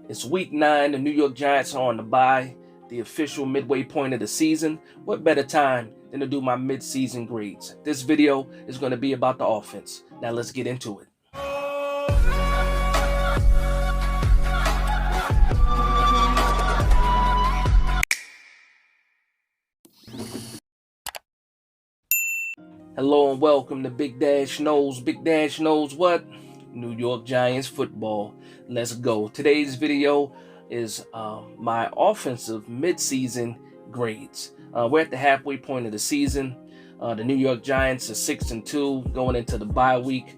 It's week 9. The New York Giants are on the bye, the official midway point of the season. What better time than to do my mid-season grades? This video is going to be about the offense. Now let's get into it. Hello and welcome to Big Dash Knows. Big Dash knows what? New York Giants football. Let's go. Today's video is my offensive midseason grades. We're at the halfway point of the season. The New York Giants are 6-2 going into the bye week.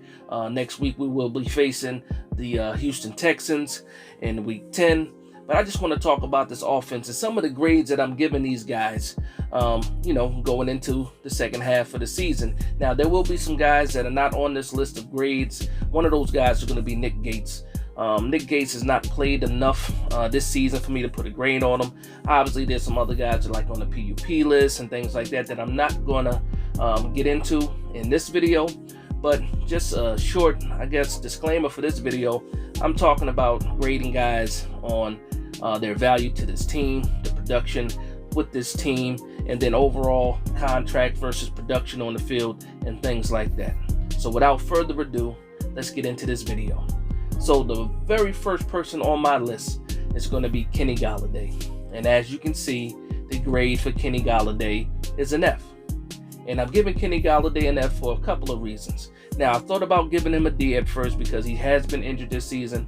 Next week we will be facing the Houston Texans in week 10. But I just want to talk about this offense and some of the grades that I'm giving these guys, going into the second half of the season. Now, there will be some guys that are not on this list of grades. One of those guys is going to be Nick Gates. Nick Gates has not played enough this season for me to put a grade on him. Obviously, there's some other guys that are like on the PUP list and things like that that I'm not going to get into in this video. But just a short, disclaimer for this video. I'm talking about grading guys on their value to this team, the production with this team, and then overall contract versus production on the field and things like that. So without further ado, let's get into this video. So the very first person on my list is going to be Kenny Golladay. And as you can see, the grade for Kenny Golladay is an F. And I've given Kenny Golladay an F for a couple of reasons. Now, I thought about giving him a D at first because he has been injured this season,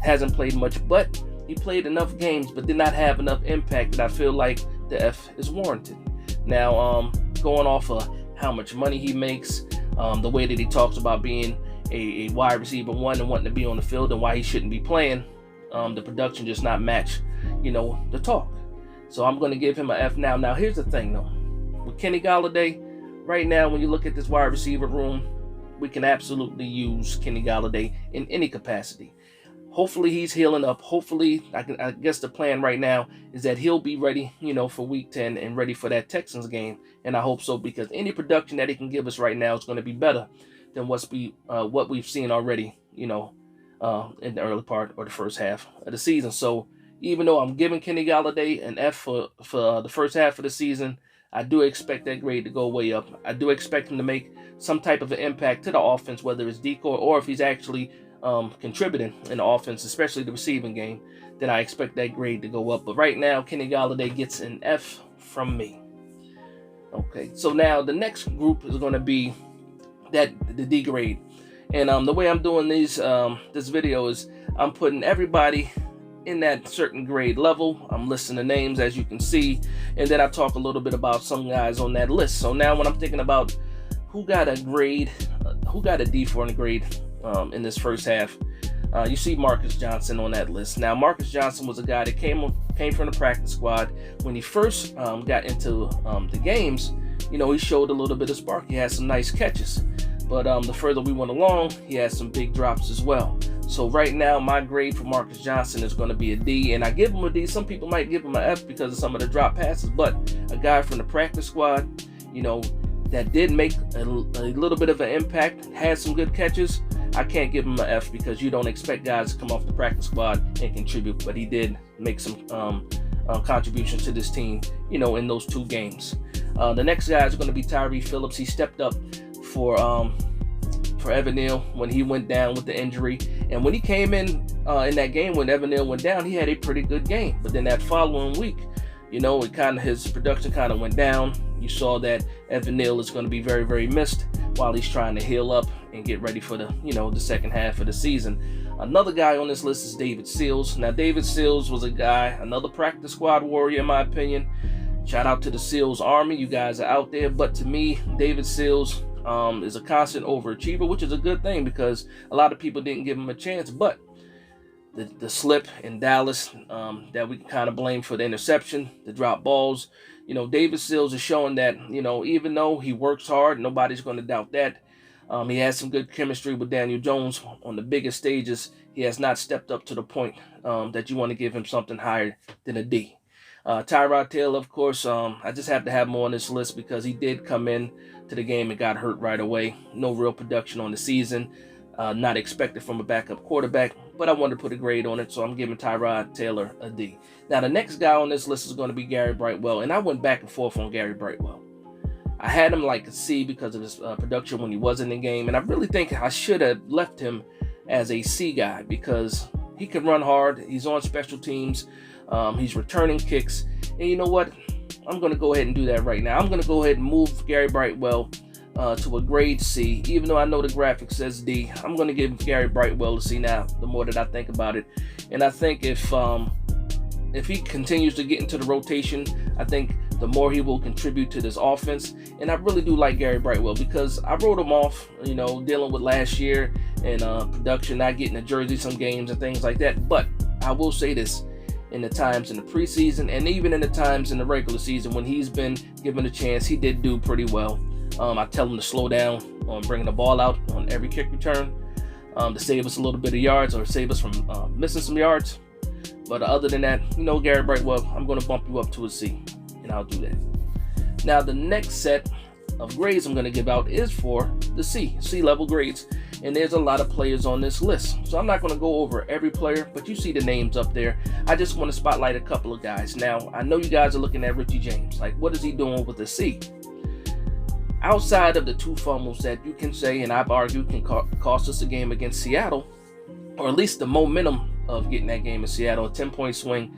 hasn't played much, but he played enough games but did not have enough impact that I feel like the F is warranted. Now, going off of how much money he makes, the way that he talks about being a wide receiver one and wanting to be on the field and why he shouldn't be playing, the production just not match, the talk. So I'm going to give him an F now. Now, here's the thing, though. With Kenny Golladay, right now, when you look at this wide receiver room, we can absolutely use Kenny Golladay in any capacity. Hopefully he's healing up. Hopefully, I guess the plan right now is that he'll be ready, for week 10 and ready for that Texans game. And I hope so, because any production that he can give us right now is going to be better than what we've seen already, in the early part or the first half of the season. So even though I'm giving Kenny Golladay an F for the first half of the season, I do expect that grade to go way up. I do expect him to make some type of an impact to the offense, whether it's decoy or if he's actually contributing in the offense, especially the receiving game, then I expect that grade to go up. But right now, Kenny Golladay gets an F from me. Okay, so now the next group is going to be the D grade. And the way I'm doing this video is I'm putting everybody in that certain grade level. I'm listing the names, as you can see, and then I talk a little bit about some guys on that list. So now when I'm thinking about who got a grade, who got a D for a grade in this first half, you see Marcus Johnson on that list. Now, Marcus Johnson was a guy that came from the practice squad. When he first got into the games, he showed a little bit of spark. He had some nice catches. But the further we went along, he had some big drops as well. So right now, my grade for Marcus Johnson is going to be a D, and I give him a D. Some people might give him an F because of some of the drop passes, but a guy from the practice squad, that did make a little bit of an impact, had some good catches, I can't give him an F because you don't expect guys to come off the practice squad and contribute, but he did make some contributions to this team, in those 2 games. The next guy is going to be Tyree Phillips. He stepped up for Evan Neal when he went down with the injury. And when he came in that game when Evan Neal went down, he had a pretty good game. But then that following week, his production kind of went down. You saw that Evan Neal is going to be very, very missed while he's trying to heal up and get ready for the second half of the season. Another guy on this list is David Seals. Now, David Seals was a guy, another practice squad warrior, in my opinion. Shout out to the Seals Army. You guys are out there. But to me, David Seals is a constant overachiever, which is a good thing because a lot of people didn't give him a chance. But the slip in Dallas that we can kind of blame for the interception, the drop balls, David Seals is showing that, even though he works hard, nobody's going to doubt that. He has some good chemistry with Daniel Jones on the biggest stages. He has not stepped up to the point that you want to give him something higher than a D. Tyrod Taylor, of course, I just have to have him on this list because he did come in to the game and got hurt right away. No real production on the season. Not expected from a backup quarterback, but I wanted to put a grade on it, so I'm giving Tyrod Taylor a D. Now, the next guy on this list is going to be Gary Brightwell, and I went back and forth on Gary Brightwell. I had him like a C because of his production when he wasn't in the game, and I really think I should have left him as a C guy because he can run hard. He's on special teams. He's returning kicks, and you know what? I'm going to go ahead and do that right now. I'm going to go ahead and move Gary Brightwell to a grade C, even though I know the graphic says D. I'm going to give Gary Brightwell a C now, the more that I think about it. And I think if he continues to get into the rotation, I think the more he will contribute to this offense. And I really do like Gary Brightwell because I wrote him off, dealing with last year and production, not getting a jersey some games and things like that. But I will say this, in the times in the preseason and even in the times in the regular season when he's been given a chance, he did do pretty well. I tell him to slow down on bringing the ball out on every kick return to save us a little bit of yards or save us from missing some yards. But other than that, Gary Brightwell, I'm going to bump you up to a C, and I'll do that. Now, the next set of grades I'm going to give out is for the C-level grades. And there's a lot of players on this list. So I'm not going to go over every player, but you see the names up there. I just want to spotlight a couple of guys. Now, I know you guys are looking at Richie James. Like, what is he doing with a C? Outside of the 2 fumbles that you can say, and I've argued, can cost us a game against Seattle, or at least the momentum of getting that game in Seattle, a 10-point swing,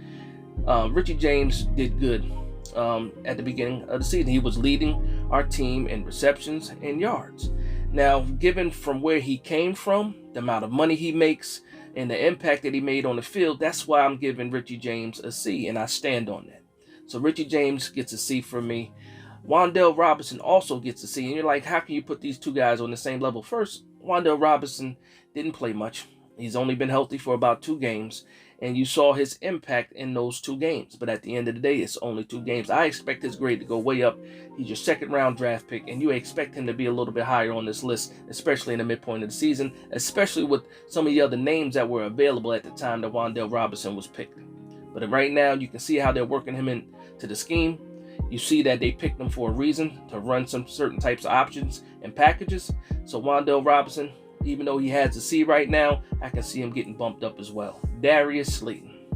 Richie James did good at the beginning of the season. He was leading our team in receptions and yards. Now, given from where he came from, the amount of money he makes, and the impact that he made on the field, that's why I'm giving Richie James a C, and I stand on that. So Richie James gets a C from me. Wan'Dale Robinson also gets a C, and you're like, how can you put these 2 guys on the same level? First, Wan'Dale Robinson didn't play much. He's only been healthy for about 2 games, and you saw his impact in those 2 games. But at the end of the day, it's only 2 games. I expect his grade to go way up. He's your 2nd-round draft pick, and you expect him to be a little bit higher on this list, especially in the midpoint of the season, especially with some of the other names that were available at the time that Wan'Dale Robinson was picked. But right now, you can see how they're working him into the scheme. You see that they picked him for a reason, to run some certain types of options and packages. So Wan'Dale Robinson, even though he has a C right now, I can see him getting bumped up as well. Darius Slayton.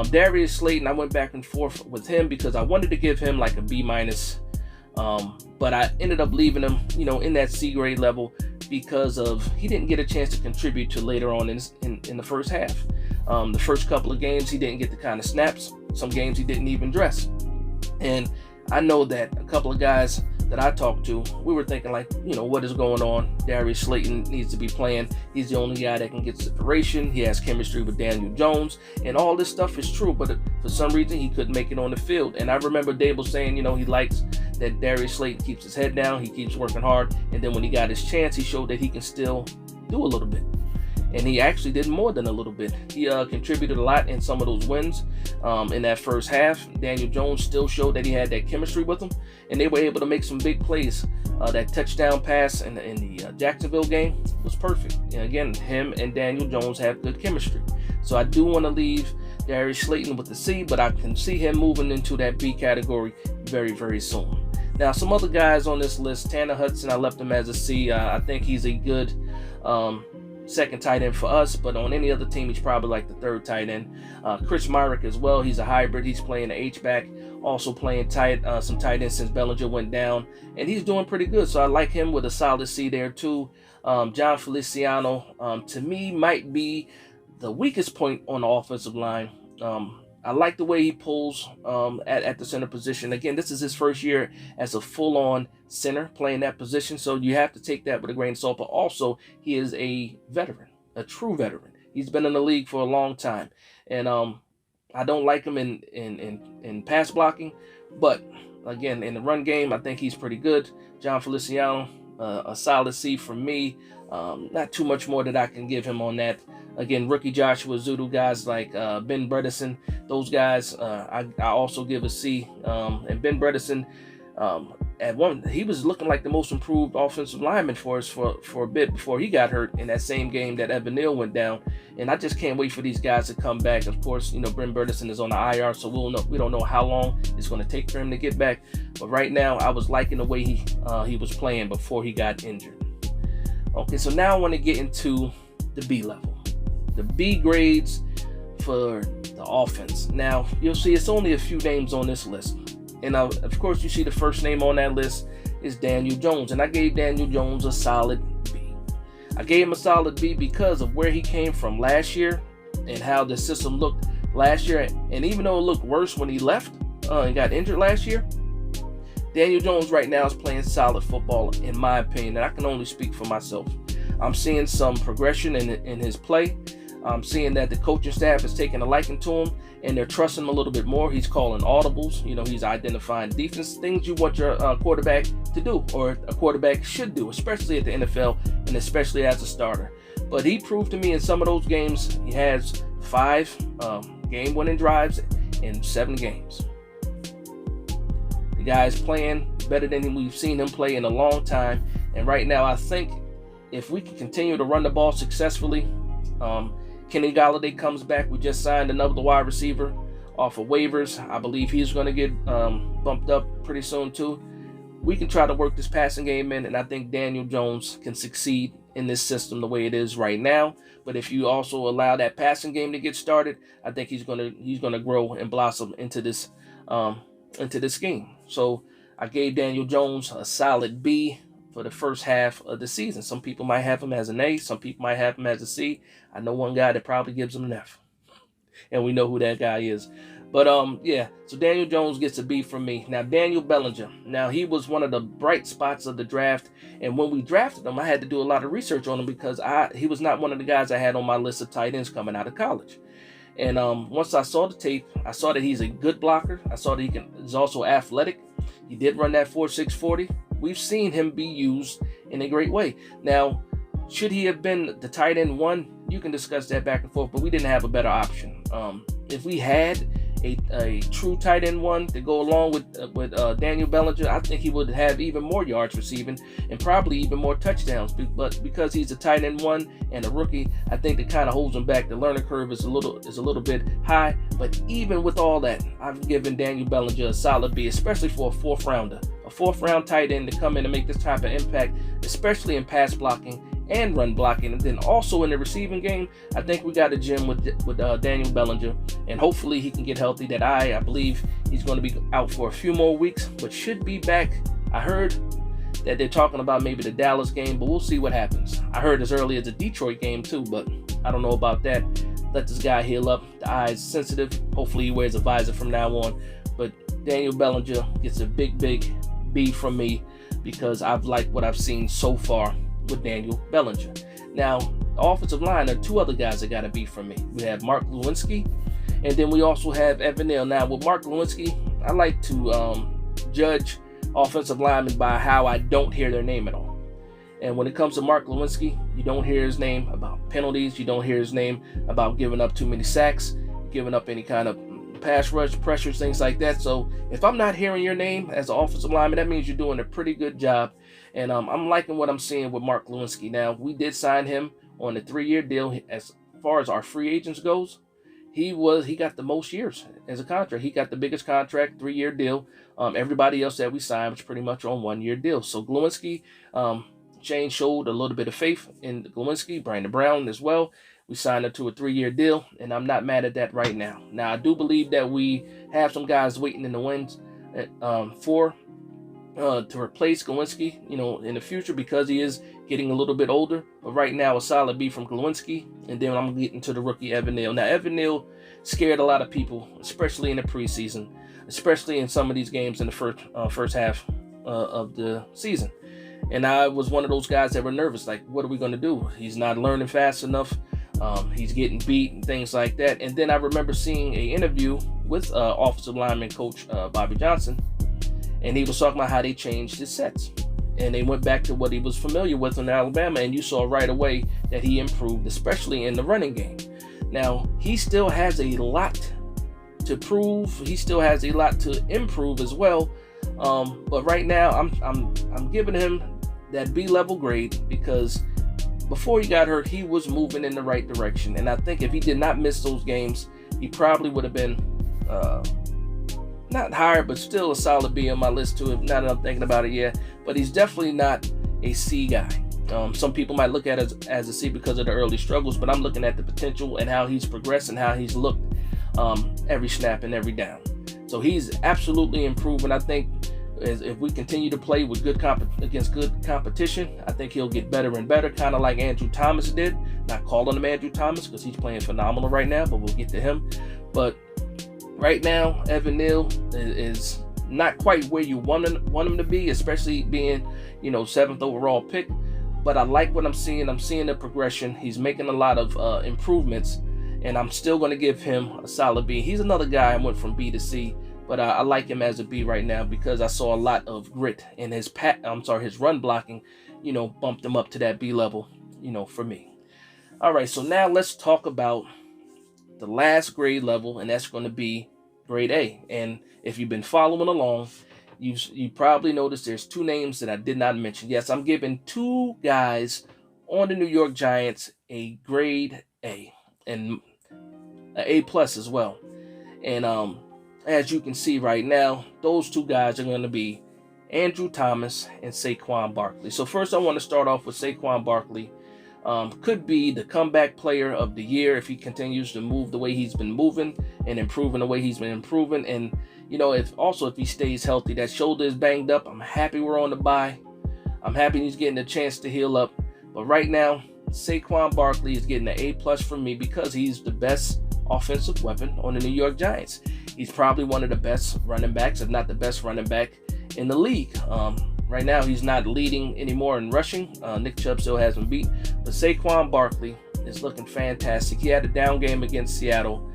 Darius Slayton, I went back and forth with him because I wanted to give him like a B-, but I ended up leaving him, in that C grade level because of he didn't get a chance to contribute to later on in the first half. The first couple of games, he didn't get the kind of snaps. Some games he didn't even dress. And I know that a couple of guys that I talked to, we were thinking like, what is going on? Darius Slayton needs to be playing. He's the only guy that can get separation. He has chemistry with Daniel Jones, and all this stuff is true. But for some reason, he couldn't make it on the field. And I remember Dable saying, he likes that Darius Slayton keeps his head down. He keeps working hard. And then when he got his chance, he showed that he can still do a little bit. And he actually did more than a little bit. He contributed a lot in some of those wins in that first half. Daniel Jones still showed that he had that chemistry with him, and they were able to make some big plays. That touchdown pass in the Jacksonville game was perfect. And again, him and Daniel Jones have good chemistry. So I do want to leave Darius Slayton with the C, but I can see him moving into that B category very, very soon. Now, some other guys on this list, Tanner Hudson, I left him as a C. I think he's a good 2nd tight end for us, but on any other team, he's probably like the 3rd tight end. Chris Myrick as well. He's a hybrid. He's playing the H-back, also playing some tight ends since Bellinger went down, and he's doing pretty good. So I like him with a solid C there too. John Feliciano, to me, might be the weakest point on the offensive line. I like the way he pulls at the center position. Again, this is his first year as a full-on center playing that position, so you have to take that with a grain of salt. But also, he is a veteran, a true veteran. He's been in the league for a long time, and I don't like him in pass blocking, but again, in the run game, I think he's pretty good. John Feliciano, a solid C from me. Not too much more that I can give him on that. Again, rookie Joshua Zudu, guys like Ben Bredesen, those guys, I also give a C. And Ben Bredesen, he was looking like the most improved offensive lineman for us for a bit before he got hurt in that same game that Evan Neal went down. And I just can't wait for these guys to come back. Of course, Ben Bredesen is on the IR, so we don't know how long it's going to take for him to get back. But right now, I was liking the way he was playing before he got injured. Okay, so now I want to get into the B level, the B grades for the offense. Now, you'll see it's only a few names on this list. And of course, you see the first name on that list is Daniel Jones. And I gave Daniel Jones a solid B. I gave him a solid B because of where he came from last year and how the system looked last year. And even though it looked worse when he left and got injured last year, Daniel Jones right now is playing solid football, in my opinion. And I can only speak for myself. I'm seeing some progression in his play. I'm seeing that the coaching staff is taking a liking to him and they're trusting him a little bit more. He's calling audibles. He's identifying defense, things you want your quarterback to do, or a quarterback should do, especially at the NFL and especially as a starter. But he proved to me in some of those games, he has 5 game-winning drives in 7 games. The guy's playing better than we've seen him play in a long time. And right now, I think if we can continue to run the ball successfully, Kenny Golladay comes back. We just signed another wide receiver off of waivers. I believe he's going to get bumped up pretty soon too. We can try to work this passing game in, and I think Daniel Jones can succeed in this system the way it is right now. But if you also allow that passing game to get started, I think he's gonna grow and blossom into this scheme. So I gave Daniel Jones a solid B for the first half of the season. Some people might have him as an A. Some people might have him as a C. I know one guy that probably gives him an F. And we know who that guy is. But, so Daniel Jones gets a B from me. Now, Daniel Bellinger. Now, he was one of the bright spots of the draft. And when we drafted him, I had to do a lot of research on him because he was not one of the guys I had on my list of tight ends coming out of college. And once I saw the tape, I saw that he's a good blocker. I saw that he's also athletic. He did run that 4.6 40. We've seen him be used in a great way. Now, should he have been the tight end 1? You can discuss that back and forth, but we didn't have a better option. If we had a true tight end 1 to go along with Daniel Bellinger, I think he would have even more yards receiving and probably even more touchdowns. But because he's a tight end 1 and a rookie, I think that kind of holds him back. The learning curve is a little bit high. But even with all that, I've given Daniel Bellinger a solid B, especially for a 4th rounder. A 4th round tight end to come in and make this type of impact, especially in pass blocking and run blocking, and then also in the receiving game. I think we got a gem with Daniel Bellinger, and hopefully he can get healthy. I believe he's going to be out for a few more weeks, but should be back. I heard that they're talking about maybe the Dallas game, but we'll see what happens. I heard as early as the Detroit game too, but I don't know about that. Let this guy heal up. The eye is sensitive. Hopefully he wears a visor from now on. But Daniel Bellinger gets a big B from me because I've liked what I've seen so far with Daniel Bellinger. Now, the offensive line, there are 2 other guys that got a B from me. We have Mark Lewinsky, and then we also have Evan Neal. Now, with Mark Lewinsky, I like to judge offensive linemen by how I don't hear their name at all. And when it comes to Mark Lewinsky, you don't hear his name about penalties. You don't hear his name about giving up too many sacks, giving up any kind of pass rush pressures, things like that. So if I'm not hearing your name as an offensive lineman, that means you're doing a pretty good job. And I'm liking what I'm seeing with Mark Lewinsky. Now, we did sign him on a 3-year deal. As far as our free agents goes, he got the most years as a contract. He got the biggest contract, 3-year deal. Everybody else that we signed was pretty much on 1-year deals. So Lewinsky, Shane showed a little bit of faith in Lewinsky, Brandon Brown as well. We signed him to a 3-year deal, and I'm not mad at that right now. Now, I do believe that we have some guys waiting in the wings to replace Lewinsky, in the future, because he is getting a little bit older. But right now, a solid B from Lewinsky, and then I'm getting to the rookie Evan Neal. Now, Evan Neal scared a lot of people, especially in the preseason, especially in some of these games in the first half of the season. And I was one of those guys that were nervous, like, what are we going to do? He's not learning fast enough. He's getting beat and things like that. And then I remember seeing an interview with offensive lineman coach Bobby Johnson, and he was talking about how they changed his sets. And they went back to what he was familiar with in Alabama, and you saw right away that he improved, especially in the running game. Now, he still has a lot to prove. He still has a lot to improve as well. But right now, I'm giving him that B-level grade because before he got hurt, he was moving in the right direction. And I think if he did not miss those games, he probably would have been not higher, but still a solid B on my list too. Now that I'm thinking about it, yeah. But he's definitely not a C guy. Some people might look at it as a C because of the early struggles, but I'm looking at the potential and how he's progressed and how he's looked every snap and every down. So he's absolutely improving. I think if we continue to play with against good competition, I think he'll get better and better, kind of like Andrew Thomas did. Not calling him Andrew Thomas because he's playing phenomenal right now, but we'll get to him. But right now, Evan Neal is not quite where you want him to be, especially being, 7th overall pick. But I like what I'm seeing. I'm seeing the progression. He's making a lot of improvements, and I'm still going to give him a solid B. He's another guy I went from B to C, but I like him as a B right now because I saw a lot of grit in his run blocking, bumped him up to that B level, for me. All right, so now let's talk about the last grade level, and that's going to be grade A. And if you've been following along, you probably noticed there's two names that I did not mention. Yes, I'm giving two guys on the New York Giants a grade A and an A+ as well. And as you can see right now, those two guys are going to be Andrew Thomas and Saquon Barkley. So first I want to start off with Saquon Barkley. Could be the comeback player of the year if he continues to move the way he's been moving and improving the way he's been improving. And, if he stays healthy, that shoulder is banged up. I'm happy we're on the bye. I'm happy he's getting a chance to heal up. But right now, Saquon Barkley is getting an A+ from me because he's the best offensive weapon on the New York Giants. He's probably one of the best running backs, if not the best running back in the league. Right now, he's not leading anymore in rushing. Nick Chubb still has him beat. But Saquon Barkley is looking fantastic. He had a down game against Seattle.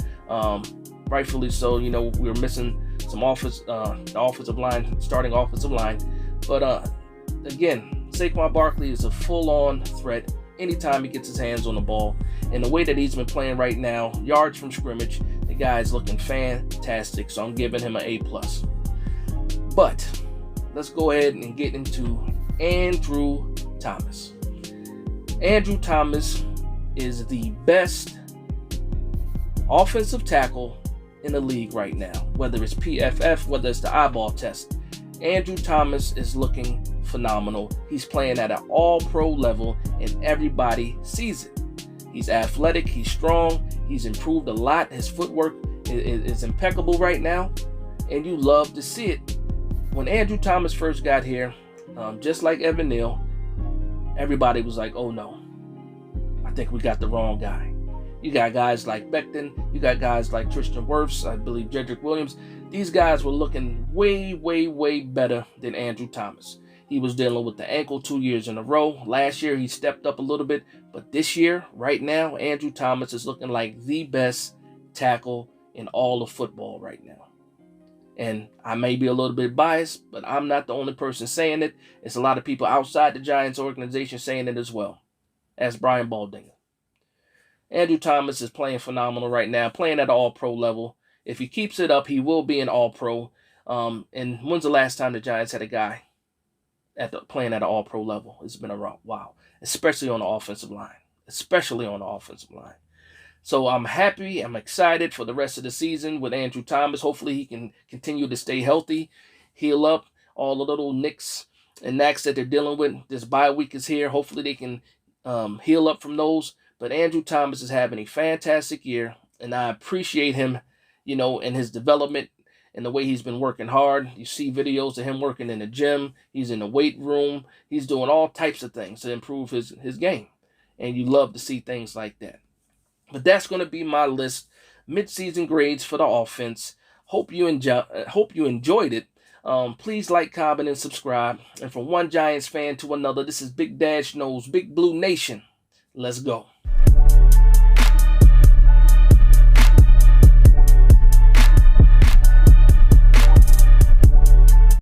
Rightfully so. We were missing some offensive line, starting offensive line. But again, Saquon Barkley is a full-on threat anytime he gets his hands on the ball. And the way that he's been playing right now, yards from scrimmage, the guy's looking fantastic. So I'm giving him an A+. But let's go ahead and get into Andrew Thomas. Andrew Thomas is the best offensive tackle in the league right now, whether it's PFF, whether it's the eyeball test. Andrew Thomas is looking phenomenal. He's playing at an all-pro level, and everybody sees it. He's athletic, he's strong, he's improved a lot. His footwork is impeccable right now, and you love to see it. When Andrew Thomas first got here, just like Evan Neal, everybody was like, oh no, I think we got the wrong guy. You got guys like Becton, you got guys like Tristan Wirfs, I believe Jedrick Williams. These guys were looking way, way, way better than Andrew Thomas. He was dealing with the ankle 2 years in a row. Last year, he stepped up a little bit. But this year, right now, Andrew Thomas is looking like the best tackle in all of football right now. And I may be a little bit biased, but I'm not the only person saying it. It's a lot of people outside the Giants organization saying it as well. As Brian Baldinger. Andrew Thomas is playing phenomenal right now, playing at an all-pro level. If he keeps it up, he will be an all-pro. And when's the last time the Giants had a guy playing at an all-pro level? It's been a while, especially on the offensive line. So I'm happy. I'm excited for the rest of the season with Andrew Thomas. Hopefully he can continue to stay healthy, heal up all the little nicks and knacks that they're dealing with. This bye week is here. Hopefully they can heal up from those. But Andrew Thomas is having a fantastic year, and I appreciate him, in his development and the way he's been working hard. You see videos of him working in the gym. He's in the weight room. He's doing all types of things to improve his game. And you love to see things like that. But that's going to be my list. Mid-season grades for the offense. Hope you enjoyed it. Please like, comment, and subscribe. And from one Giants fan to another, this is Big Dash Knows, Big Blue Nation. Let's go.